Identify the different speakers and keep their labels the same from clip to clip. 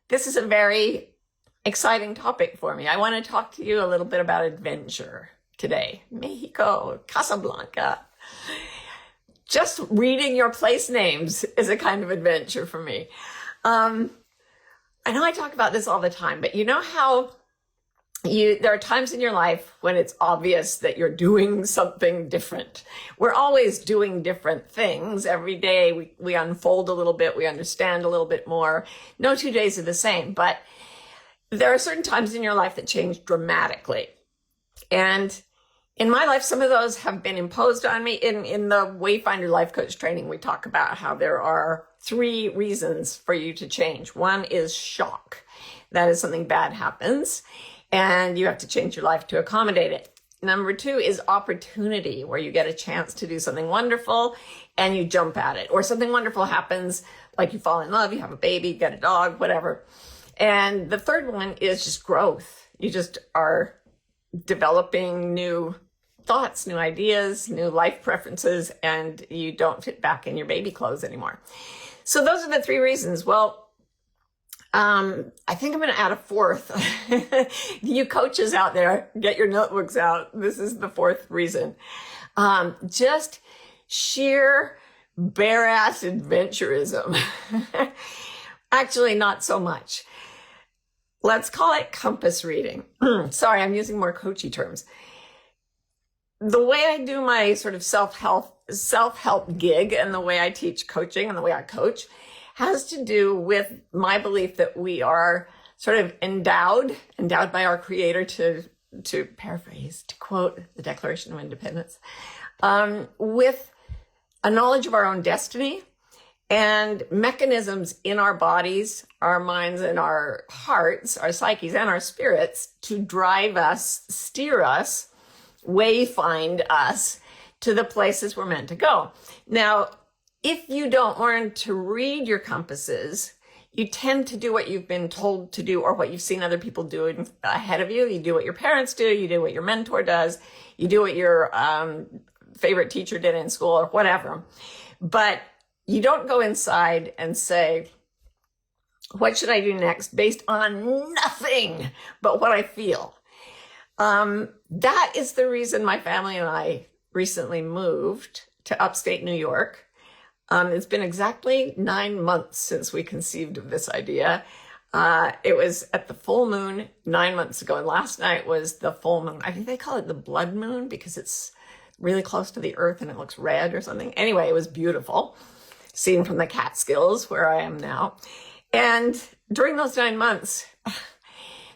Speaker 1: This is a very exciting topic for me. I want to talk to you a little bit about adventure today. Mexico, Casablanca. Just reading your place names is a kind of adventure for me. I know I talk about this all the time, but you know how there are times in your life when it's obvious that you're doing something different. We're always doing different things. Every day we unfold a little bit, we understand a little bit more. No 2 days are the same, but there are certain times in your life that change dramatically. And in my life, some of those have been imposed on me. In the Wayfinder life coach training, we talk about how there are 3 reasons for you to change. One is shock. That is something bad happens, and you have to change your life to accommodate it. Number 2 is opportunity, where you get a chance to do something wonderful and you jump at it. Or something wonderful happens, like you fall in love, you have a baby, get a dog, whatever. And the third one is just growth. You just are developing new thoughts, new ideas, new life preferences, and you don't fit back in your baby clothes anymore. So those are the 3 reasons. Well, I think I'm going to add a 4th. You coaches out there, get your notebooks out. This is the 4th reason. Just sheer bare-ass adventurism. Actually, not so much. Let's call it compass reading. Sorry, I'm using more coachy terms. The way I do my sort of self-help gig and the way I teach coaching and the way I coach has to do with my belief that we are sort of endowed by our Creator, to paraphrase, to quote the Declaration of Independence, with a knowledge of our own destiny and mechanisms in our bodies, our minds, and our hearts, our psyches, and our spirits to drive us, steer us, wayfind us to the places we're meant to go. Now, if you don't learn to read your compasses, you tend to do what you've been told to do or what you've seen other people doing ahead of you. You do what your parents do, you do what your mentor does, you do what your favorite teacher did in school or whatever. But you don't go inside and say, what should I do next based on nothing but what I feel? That is the reason my family and I recently moved to upstate New York. It's been exactly 9 months since we conceived of this idea. It was at the full moon 9 months ago, and last night was the full moon. I think they call it the blood moon because it's really close to the earth and it looks red or something. Anyway, it was beautiful, seen from the Catskills where I am now. And during those 9 months,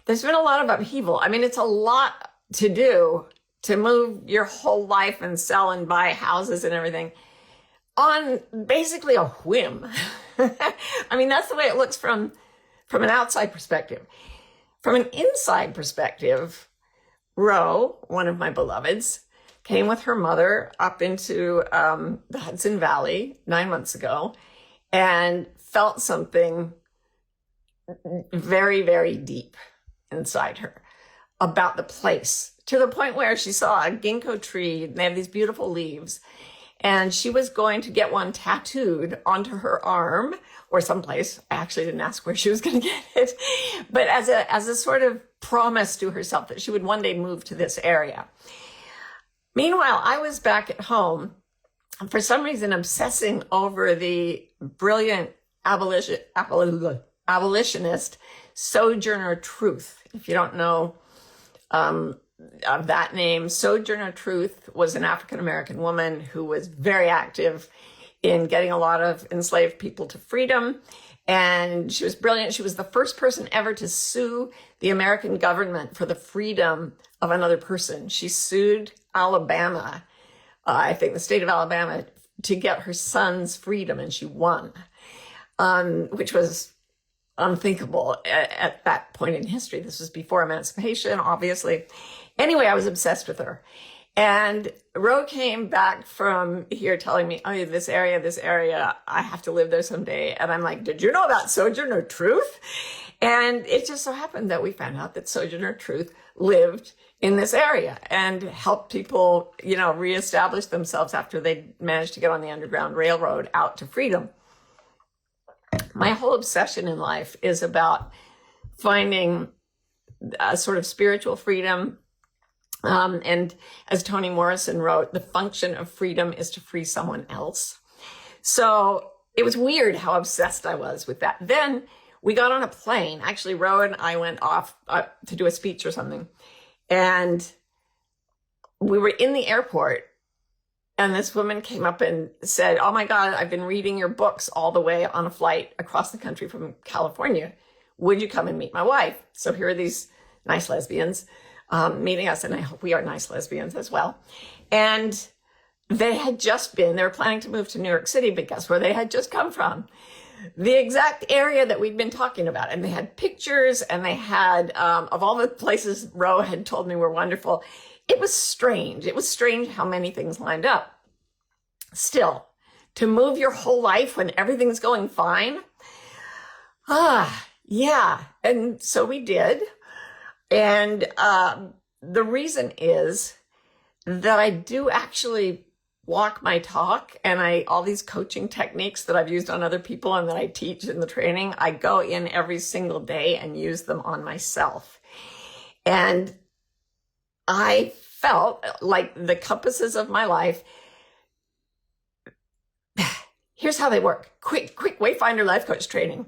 Speaker 1: there's been a lot of upheaval. I mean, it's a lot to do to move your whole life and sell and buy houses and everything on basically a whim. I mean, that's the way it looks from an outside perspective. From an inside perspective, Ro, one of my beloveds, came with her mother up into the Hudson Valley 9 months ago and felt something very, very deep inside her about the place, to the point where she saw a ginkgo tree. They have these beautiful leaves, and she was going to get one tattooed onto her arm or someplace. I actually didn't ask where she was going to get it, but as a sort of promise to herself that she would one day move to this area. Meanwhile, I was back at home, for some reason, obsessing over the brilliant abolitionist Sojourner Truth. If you don't know of that name, Sojourner Truth was an African-American woman who was very active in getting a lot of enslaved people to freedom. And she was brilliant. She was the first person ever to sue the American government for the freedom of another person. She sued Alabama, I think the state of Alabama, to get her son's freedom, and she won, which was unthinkable at that point in history. This was before emancipation, obviously. Anyway, I was obsessed with her. And Ro came back from here telling me, oh, this area, I have to live there someday. And I'm like, did you know about Sojourner Truth? And it just so happened that we found out that Sojourner Truth lived in this area and helped people, reestablish themselves after they managed to get on the Underground Railroad out to freedom. my whole obsession in life is about finding a sort of spiritual freedom. And as Toni Morrison wrote, the function of freedom is to free someone else. So it was weird how obsessed I was with that. Then we got on a plane. Actually, Ro and I went off to do a speech or something. And we were in the airport. And this woman came up and said, "Oh my God, I've been reading your books all the way on a flight across the country from California. Would you come and meet my wife?" So here are these nice lesbians meeting us. And I hope we are nice lesbians as well. And they were planning to move to New York City, but guess where they had just come from? The exact area that we'd been talking about. And they had pictures, and they had, of all the places Ro had told me were wonderful. It was strange. It was strange how many things lined up. Still, to move your whole life when everything's going fine? Yeah. And so we did. And the reason is that I do actually walk my talk, and all these coaching techniques that I've used on other people and that I teach in the training, I go in every single day and use them on myself. And I felt like the compasses of my life, here's how they work. Quick Wayfinder life coach training.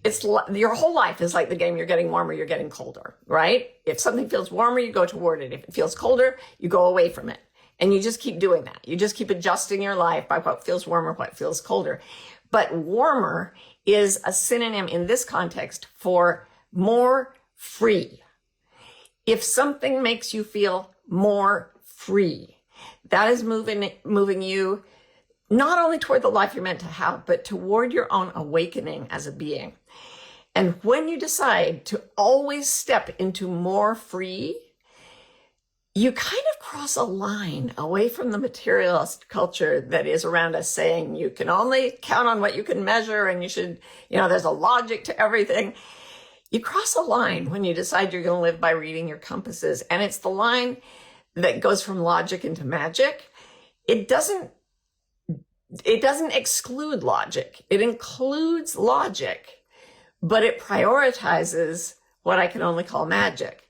Speaker 1: It's your whole life is like the game. You're getting warmer, you're getting colder, right? If something feels warmer, you go toward it. If it feels colder, you go away from it. And you just keep doing that. You just keep adjusting your life by what feels warmer, what feels colder. But warmer is a synonym in this context for more free. If something makes you feel more free, that is moving you not only toward the life you're meant to have, but toward your own awakening as a being. And when you decide to always step into more free, you kind of cross a line away from the materialist culture that is around us, saying you can only count on what you can measure, and you should, there's a logic to everything. You cross a line when you decide you're going to live by reading your compasses. And it's the line that goes from logic into magic. It doesn't exclude logic. It includes logic, but it prioritizes what I can only call magic.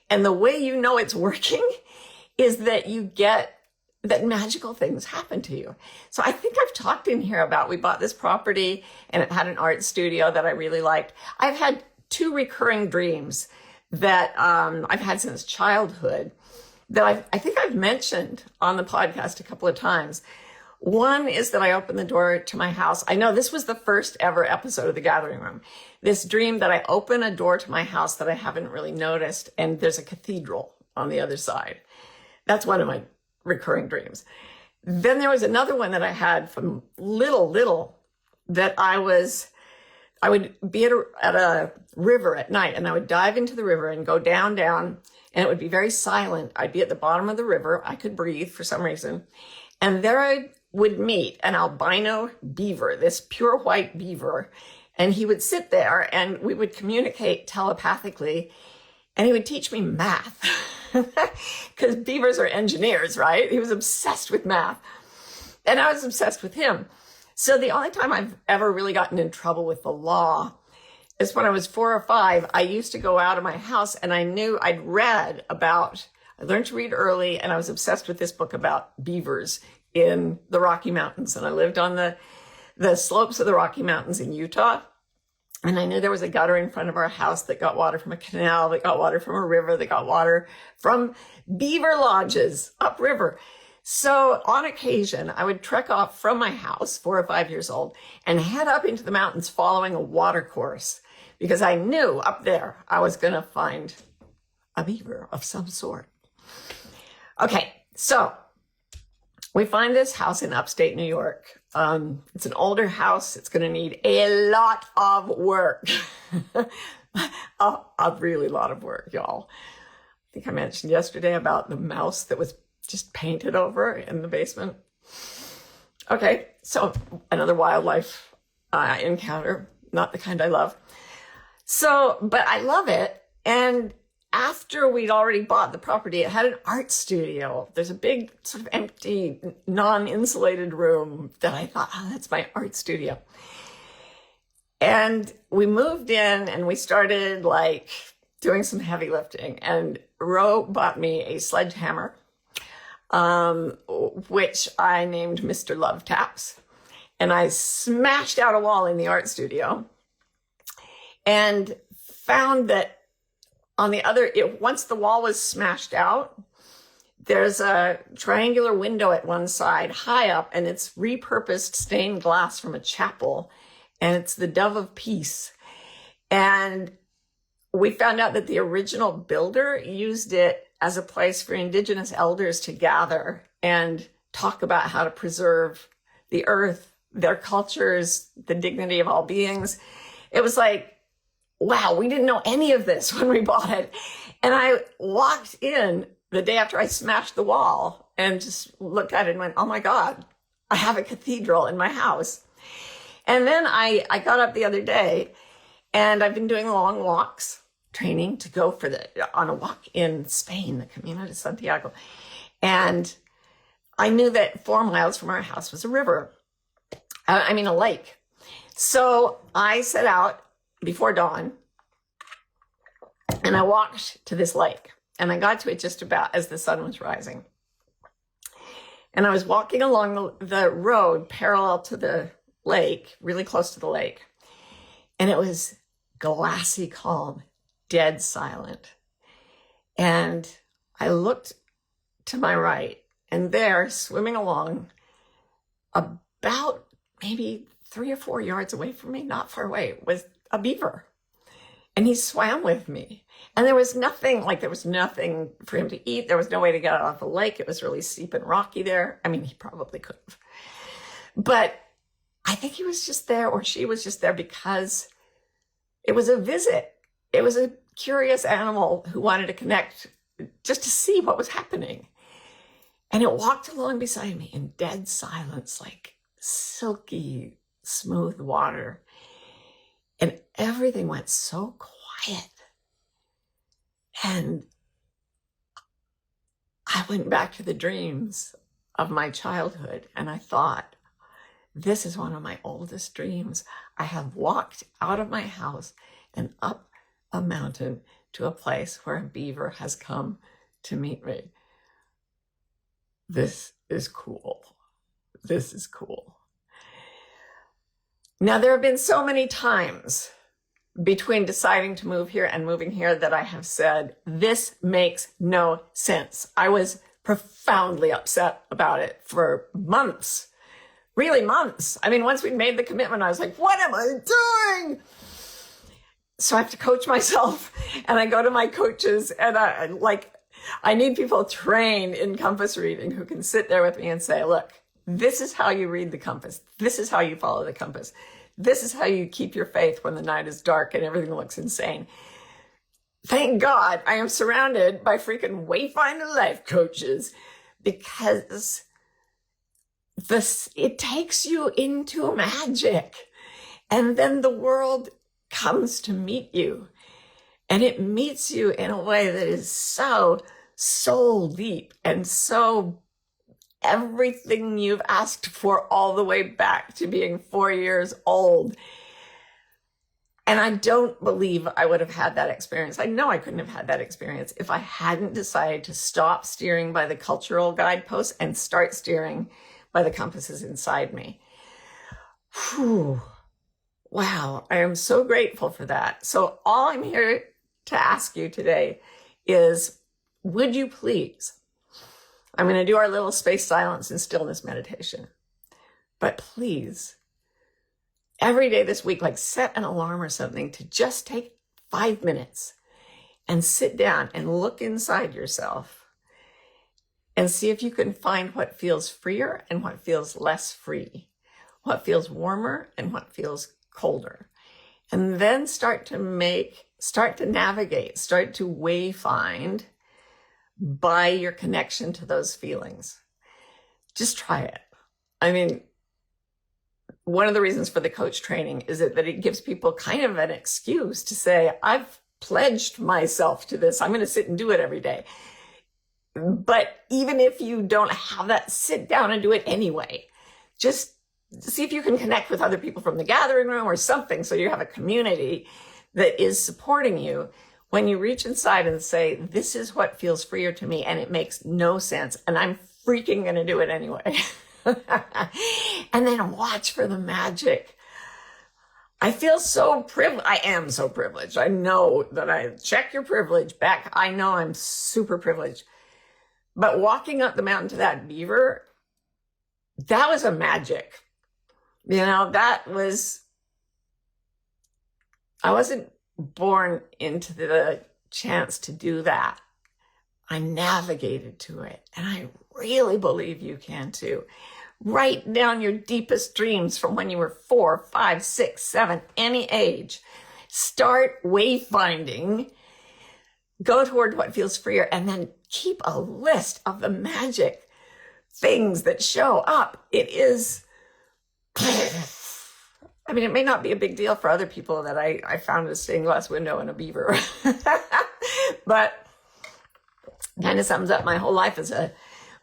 Speaker 1: And the way you know it's working is that you get that magical things happen to you. So I think I've talked in here about, we bought this property and it had an art studio that I really liked. I've had 2 recurring dreams that I've had since childhood that I think I've mentioned on the podcast a couple of times. One is that I opened the door to my house. I know this was the first ever episode of The Gathering Room. This dream that I open a door to my house that I haven't really noticed, and there's a cathedral on the other side. That's one of my recurring dreams. Then there was another one that I had from little that I would be at a river at night, and I would dive into the river and go down, and it would be very silent. I'd be at the bottom of the river. I could breathe for some reason. And there I would meet an albino beaver, this pure white beaver. And he would sit there and we would communicate telepathically, and he would teach me math because beavers are engineers, right? He was obsessed with math and I was obsessed with him. So the only time I've ever really gotten in trouble with the law is when I was 4 or 5. I used to go out of my house and I learned to read early, and I was obsessed with this book about beavers in the Rocky Mountains. And I lived on the slopes of the Rocky Mountains in Utah. And I knew there was a gutter in front of our house that got water from a canal, that got water from a river, that got water from beaver lodges upriver. So on occasion, I would trek off from my house, 4 or 5 years old, and head up into the mountains following a water course, because I knew up there I was going to find a beaver of some sort. Okay, so we find this house in upstate New York. It's an older house. It's going to need a lot of work. a really lot of work, y'all. I think I mentioned yesterday about the mouse that was just painted over in the basement. Okay, so another wildlife encounter, not the kind I love. So, but I love it. And after we'd already bought the property, it had an art studio. There's a big sort of empty, non-insulated room that I thought, that's my art studio. And we moved in and we started like doing some heavy lifting. And Ro bought me a sledgehammer, which I named Mr. Love Taps. And I smashed out a wall in the art studio and found that on the other, once the wall was smashed out, there's a triangular window at one side high up, and it's repurposed stained glass from a chapel, and it's the Dove of Peace. And we found out that the original builder used it as a place for Indigenous elders to gather and talk about how to preserve the earth, their cultures, the dignity of all beings. It was like, wow, we didn't know any of this when we bought it. And I walked in the day after I smashed the wall and just looked at it and went, oh my God, I have a cathedral in my house. And then I got up the other day, and I've been doing long walks, training to go on a walk in Spain, the Camino de Santiago. And I knew that 4 miles from our house was a river. A lake. So I set out before dawn, and I walked to this lake, and I got to it just about as the sun was rising. And I was walking along the road parallel to the lake, really close to the lake, and it was glassy calm, dead silent. And I looked to my right, and there, swimming along, about maybe 3 or 4 yards away from me, not far away, was a beaver. And he swam with me. And there was nothing for him to eat. There was no way to get out of the lake. It was really steep and rocky there. He probably could have. But I think he was just there, or she was just there, because it was a visit. It was a curious animal who wanted to connect just to see what was happening. And it walked along beside me in dead silence, like silky, smooth water. And everything went so quiet. And I went back to the dreams of my childhood, and I thought, this is one of my oldest dreams. I have walked out of my house and up a mountain to a place where a beaver has come to meet me. This is cool. This is cool. Now, there have been so many times between deciding to move here and moving here that I have said, this makes no sense. I was profoundly upset about it for months, really months. Once we made the commitment, I was like, what am I doing? So I have to coach myself, and I go to my coaches, and I need people trained in compass reading who can sit there with me and say, look, this is how you read the compass. This is how you follow the compass. This is how you keep your faith when the night is dark and everything looks insane. Thank God I am surrounded by freaking Wayfinding life coaches, because it takes you into magic, and then the world comes to meet you, and it meets you in a way that is so soul deep and so everything you've asked for all the way back to being 4 years old. And I don't believe I would have had that experience. I know I couldn't have had that experience if I hadn't decided to stop steering by the cultural guideposts and start steering by the compasses inside me. Whew. Wow, I am so grateful for that. So all I'm here to ask you today is, would you please, I'm going to do our little space silence and stillness meditation, but please, every day this week, set an alarm or something to just take 5 minutes and sit down and look inside yourself and see if you can find what feels freer and what feels less free, what feels warmer and what feels colder. And then start to navigate, start to wayfind by your connection to those feelings. Just try it. One of the reasons for the coach training is that it gives people kind of an excuse to say, I've pledged myself to this. I'm going to sit and do it every day. But even if you don't have that, sit down and do it anyway. Just see if you can connect with other people from the gathering room or something, so you have a community that is supporting you when you reach inside and say, this is what feels freer to me, and it makes no sense, and I'm freaking going to do it anyway. And then watch for the magic. I feel so privileged. I am so privileged. I know that I check your privilege, Beck. I know I'm super privileged. But walking up the mountain to that beaver, that was a magic. You know, I wasn't born into the chance to do that. I navigated to it, and I really believe you can too. Write down your deepest dreams from when you were 4, 5, 6, 7, any age. Start wayfinding. Go toward what feels freer, and then keep a list of the magic things that show up. It is, I mean, it may not be a big deal for other people that I found a stained glass window and a beaver, but kind of sums up my whole life as a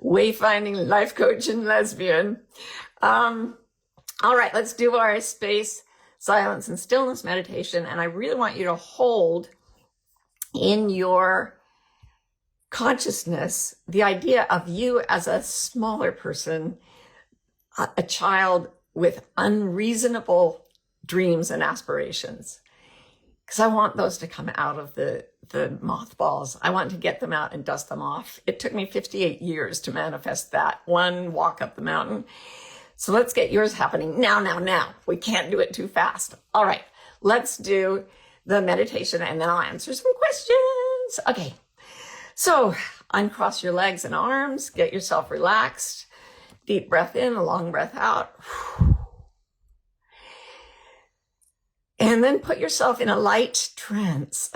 Speaker 1: wayfinding life coach and lesbian. All right, let's do our space, silence, and stillness meditation. And I really want you to hold in your consciousness the idea of you as a smaller person, a child with unreasonable dreams and aspirations. Because I want those to come out of the mothballs. I want to get them out and dust them off. It took me 58 years to manifest that one walk up the mountain. So let's get yours happening now. We can't do it too fast. All right, let's do the meditation, and then I'll answer some questions. Okay, so uncross your legs and arms, get yourself relaxed. Deep breath in, a long breath out. And then put yourself in a light trance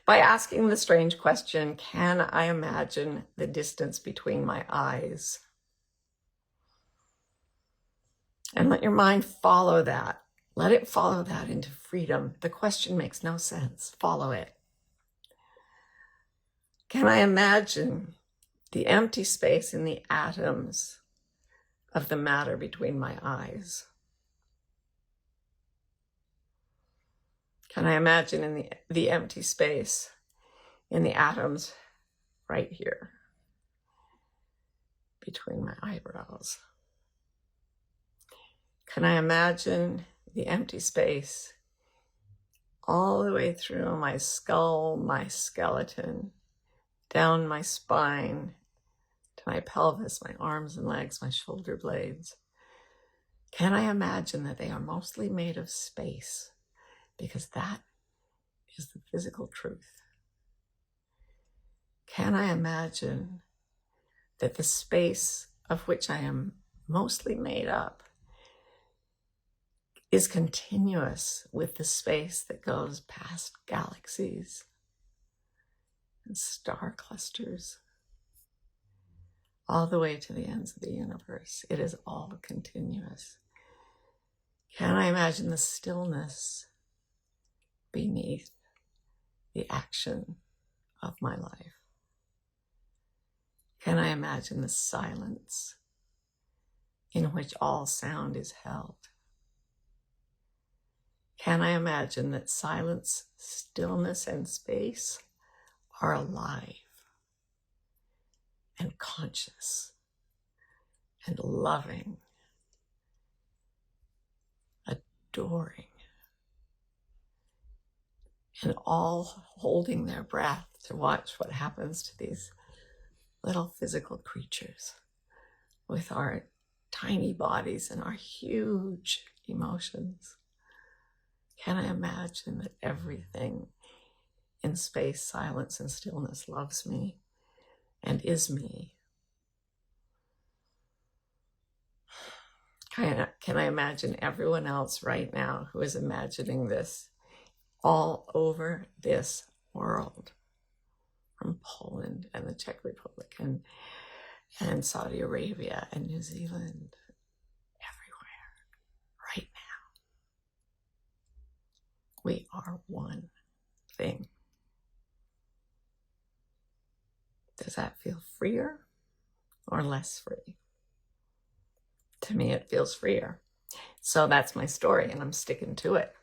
Speaker 1: by asking the strange question, can I imagine the distance between my eyes? And let your mind follow that. Let it follow that into freedom. The question makes no sense. Follow it. Can I imagine the empty space in the atoms of the matter between my eyes? Can I imagine in the empty space in the atoms right here between my eyebrows? Can I imagine the empty space all the way through my skull, my skeleton, down my spine, to my pelvis, my arms and legs, my shoulder blades? Can I imagine that they are mostly made of space? Because that is the physical truth. Can I imagine that the space of which I am mostly made up is continuous with the space that goes past galaxies and star clusters all the way to the ends of the universe? It is all continuous. Can I imagine the stillness beneath the action of my life? Can I imagine the silence in which all sound is held? Can I imagine that silence, stillness, and space are alive and conscious and loving, adoring, and all holding their breath to watch what happens to these little physical creatures with our tiny bodies and our huge emotions? Can I imagine that everything in space, silence, and stillness loves me and is me? Can I imagine everyone else right now who is imagining this all over this world, from Poland and the Czech Republic and Saudi Arabia and New Zealand, everywhere, right now? We are one thing. Does that feel freer or less free? To me, it feels freer. So that's my story, and I'm sticking to it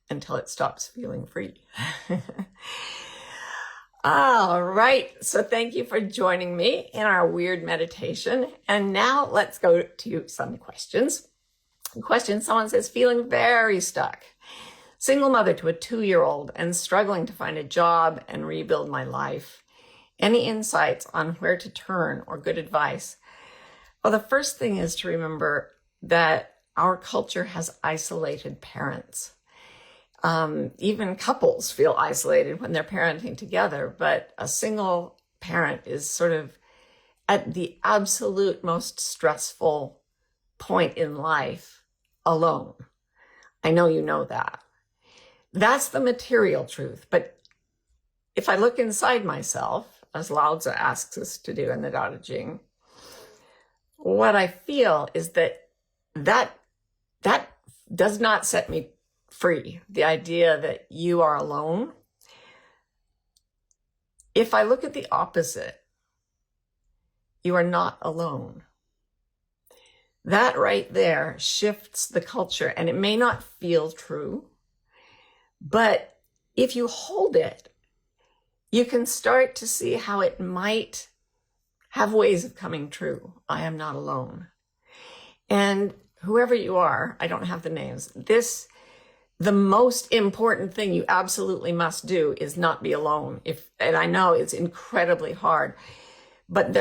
Speaker 1: until it stops feeling free. All right. So thank you for joining me in our weird meditation. And now let's go to some questions. Someone says, feeling very stuck. Single mother to a 2-year-old and struggling to find a job and rebuild my life. Any insights on where to turn or good advice? Well, the first thing is to remember that our culture has isolated parents. Even couples feel isolated when they're parenting together, but a single parent is sort of at the absolute most stressful point in life alone. I know you know that. That's the material truth. But if I look inside myself, as Lao Tzu asks us to do in the Tao Te Ching, what I feel is that does not set me free. The idea that you are alone. If I look at the opposite, you are not alone. That right there shifts the culture, and it may not feel true, but if you hold it, you can start to see how it might have ways of coming true. I am not alone. And whoever you are, I don't have the names, the most important thing you absolutely must do is not be alone. And I know it's incredibly hard, but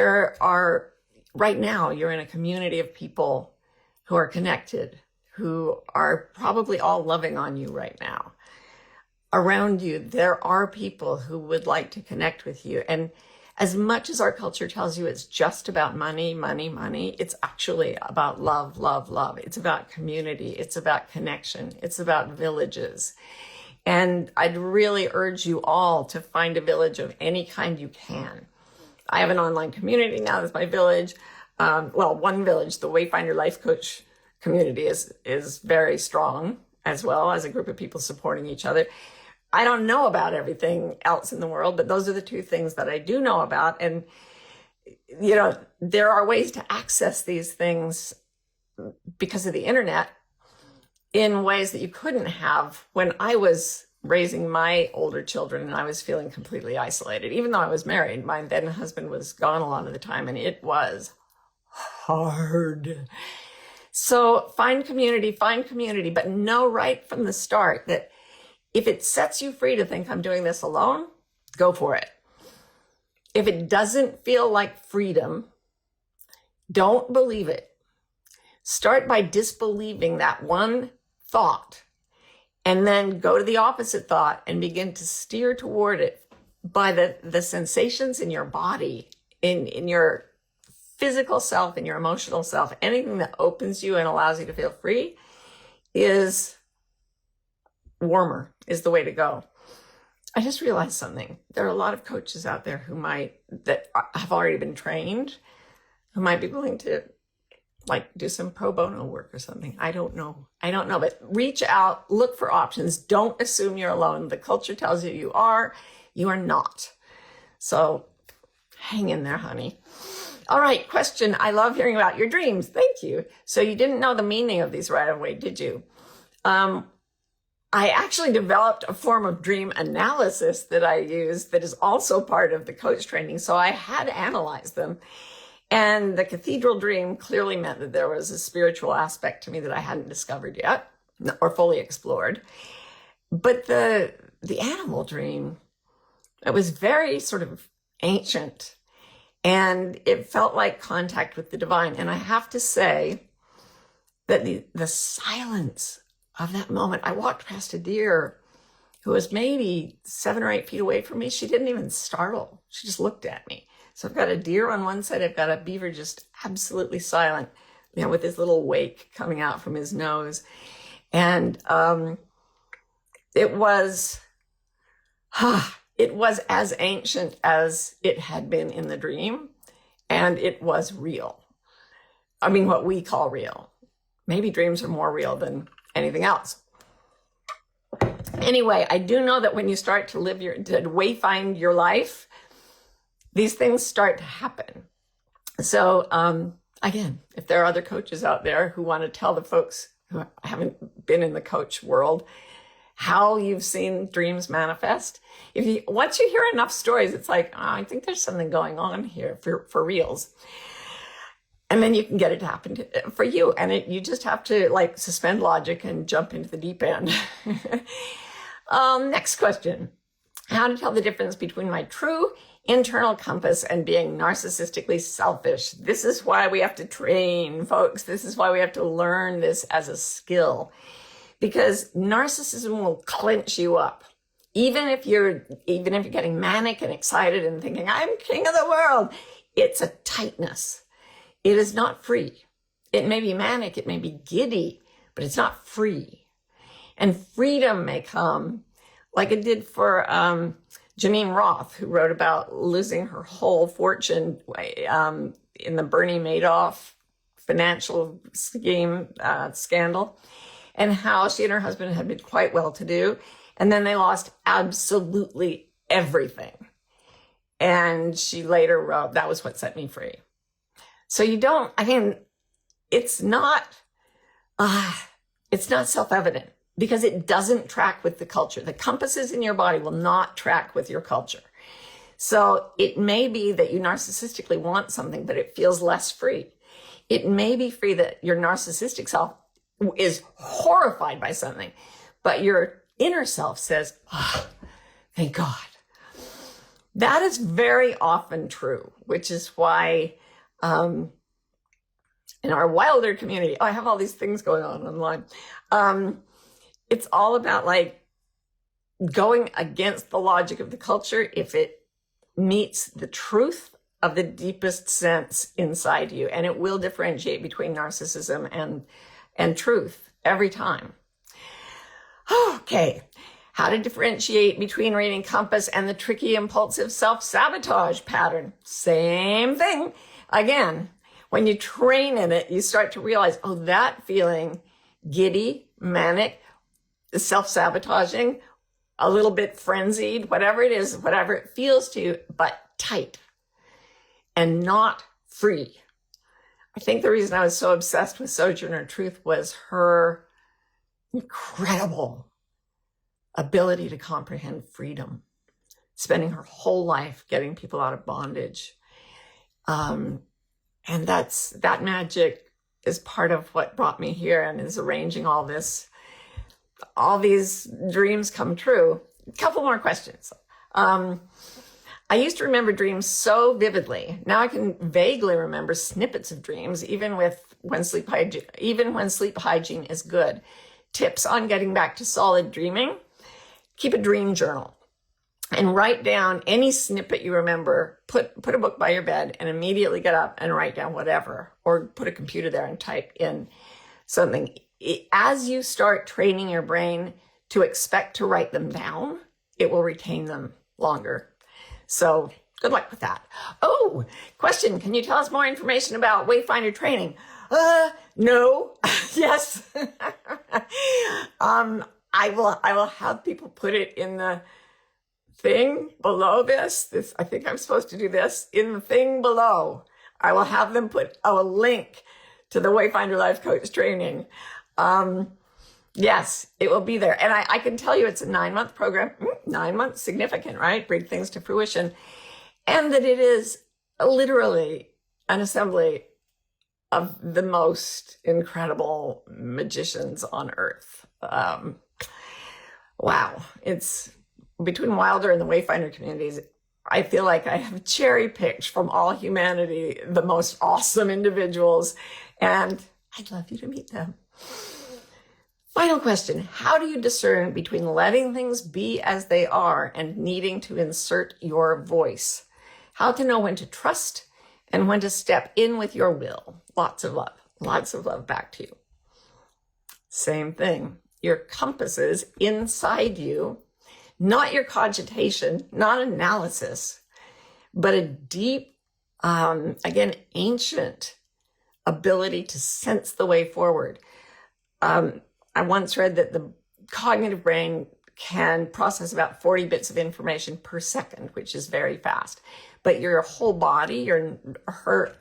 Speaker 1: right now you're in a community of people who are connected, who are probably all loving on you right now. Around you, there are people who would like to connect with you. And as much as our culture tells you it's just about money, it's actually about love, love, love. It's about community. It's about connection. It's about villages. And I'd really urge you all to find a village of any kind you can. I have an online community now. That's my village. One village, the Wayfinder Life Coach community is very strong, as well as a group of people supporting each other. I don't know about everything else in the world, but those are the two things that I do know about. And, there are ways to access these things because of the internet in ways that you couldn't have when I was raising my older children and I was feeling completely isolated. Even though I was married, my then husband was gone a lot of the time, and it was hard. So find community, but know right from the start that if it sets you free to think I'm doing this alone, go for it. If it doesn't feel like freedom, don't believe it. Start by disbelieving that one thought, and then go to the opposite thought and begin to steer toward it by the sensations in your body, in your physical self, in your emotional self. Anything that opens you and allows you to feel free is warmer, is the way to go. I just realized something. There are a lot of coaches out there that have already been trained, who might be willing to do some pro bono work or something. I don't know, but reach out, look for options. Don't assume you're alone. The culture tells you you are not. So hang in there, honey. All right, question. I love hearing about your dreams. Thank you. So you didn't know the meaning of these right away, did you? I actually developed a form of dream analysis that I use that is also part of the coach training. So I had to analyze them. And the cathedral dream clearly meant that there was a spiritual aspect to me that I hadn't discovered yet or fully explored. But the animal dream, it was very sort of ancient, and it felt like contact with the divine. And I have to say that the silence of that moment, I walked past a deer who was maybe 7 or 8 feet away from me. She didn't even startle. She just looked at me. So I've got a deer on one side. I've got a beaver just absolutely silent, with his little wake coming out from his nose. And it was as ancient as it had been in the dream. And it was real. I mean, what we call real. Maybe dreams are more real than anything else. Anyway, I do know that when you start to wayfind your life, these things start to happen. So again, if there are other coaches out there who want to tell the folks who haven't been in the coach world how you've seen dreams manifest, once you hear enough stories, it's like, oh, I think there's something going on here for reals. And then you can get it to happen for you. And you just have to like suspend logic and jump into the deep end. Next question. How to tell the difference between my true internal compass and being narcissistically selfish. This is why we have to train, folks. This is why we have to learn this as a skill. Because narcissism will clench you up. Even if you're getting manic and excited and thinking, I'm king of the world, it's a tightness. It is not free. It may be manic, it may be giddy, but it's not free. And freedom may come, like it did for Janine Roth, who wrote about losing her whole fortune in the Bernie Madoff financial scheme scandal, and how she and her husband had been quite well-to-do, and then they lost absolutely everything. And she later wrote, that was what set me free. So it's not self-evident because it doesn't track with the culture. The compasses in your body will not track with your culture. So it may be that you narcissistically want something, but it feels less free. It may be free that your narcissistic self is horrified by something, but your inner self says, oh, thank God. That is very often true, which is why in our wilder community, I have all these things going on online. It's all about like going against the logic of the culture if it meets the truth of the deepest sense inside you, and it will differentiate between narcissism and truth every time. Okay, how to differentiate between reading compass and the tricky impulsive self-sabotage pattern. Same thing. Again, when you train in it, you start to realize, oh, that feeling, giddy, manic, self-sabotaging, a little bit frenzied, whatever it is, whatever it feels to you, but tight and not free. I think the reason I was so obsessed with Sojourner Truth was her incredible ability to comprehend freedom, spending her whole life getting people out of bondage. And that magic is part of what brought me here and is arranging all these dreams come true. A couple more questions. I used to remember dreams so vividly. Now I can vaguely remember snippets of dreams, even when sleep hygiene is good. Tips on getting back to solid dreaming: keep a dream journal and write down any snippet you remember. Put a book by your bed and immediately get up and write down whatever, or put a computer there and type in something. As you start training your brain to expect to write them down, it will retain them longer. So good luck with that. Oh, question. Can you tell us more information about Wayfinder training? No. Yes. I will have people put it in the thing below this. I think I'm supposed to do this in the thing below. I will have them put a link to the Wayfinder Life Coach training. Yes, it will be there. And I can tell you it's a 9-month program. 9 months, significant, right? Bring things to fruition. And that it is literally an assembly of the most incredible magicians on earth. Wow. It's between Wilder and the Wayfinder communities. I feel like I have cherry picked from all humanity the most awesome individuals, and I'd love you to meet them. Final question. How do you discern between letting things be as they are and needing to insert your voice? How to know when to trust and when to step in with your will? Lots of love. Lots of love back to you. Same thing. Your compasses inside you, not your cogitation, not analysis, but a deep, again, ancient ability to sense the way forward. I once read that the cognitive brain can process about 40 bits of information per second, which is very fast. But your whole body,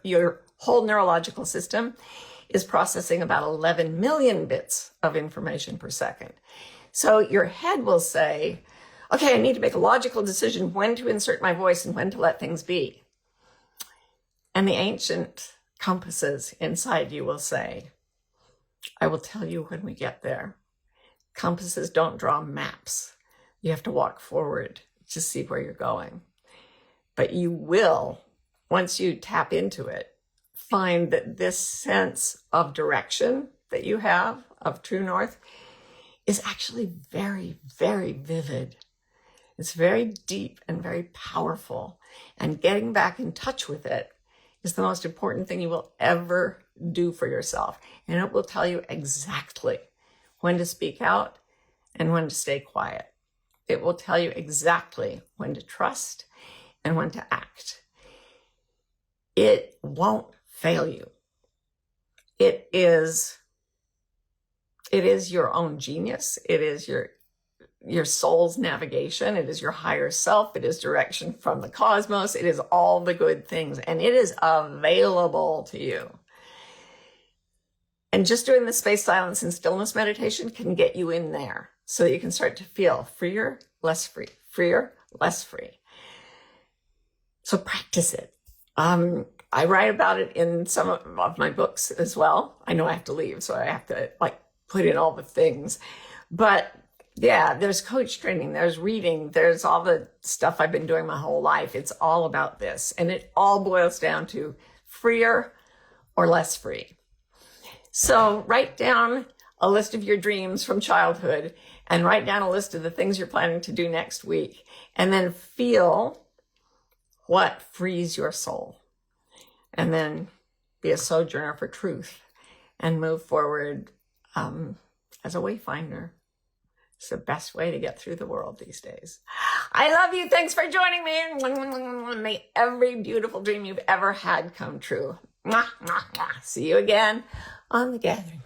Speaker 1: your whole neurological system is processing about 11 million bits of information per second. So your head will say, okay, I need to make a logical decision when to insert my voice and when to let things be. And the ancient compasses inside you will say, I will tell you when we get there. Compasses don't draw maps. You have to walk forward to see where you're going. But you will, once you tap into it, find that this sense of direction that you have, of true north, is actually very, very vivid. It's very deep and very powerful. And getting back in touch with it is the most important thing you will ever do for yourself. And it will tell you exactly when to speak out and when to stay quiet. It will tell you exactly when to trust and when to act. It won't fail you. It is your own genius. It is your soul's navigation. It is your higher self. It is direction from the cosmos. It is all the good things, and it is available to you. And just doing the space, silence, and stillness meditation can get you in there so that you can start to feel freer, less free, freer, less free. So practice it. I write about it in some of my books as well. I know I have to leave, so I have to put in all the things. But yeah, there's coach training, there's reading, there's all the stuff I've been doing my whole life. It's all about this. And it all boils down to freer or less free. So write down a list of your dreams from childhood and write down a list of the things you're planning to do next week. And then feel what frees your soul. And then be a sojourner for truth and move forward as a wayfinder. It's the best way to get through the world these days. I love you. Thanks for joining me. May every beautiful dream you've ever had come true. See you again on the gathering.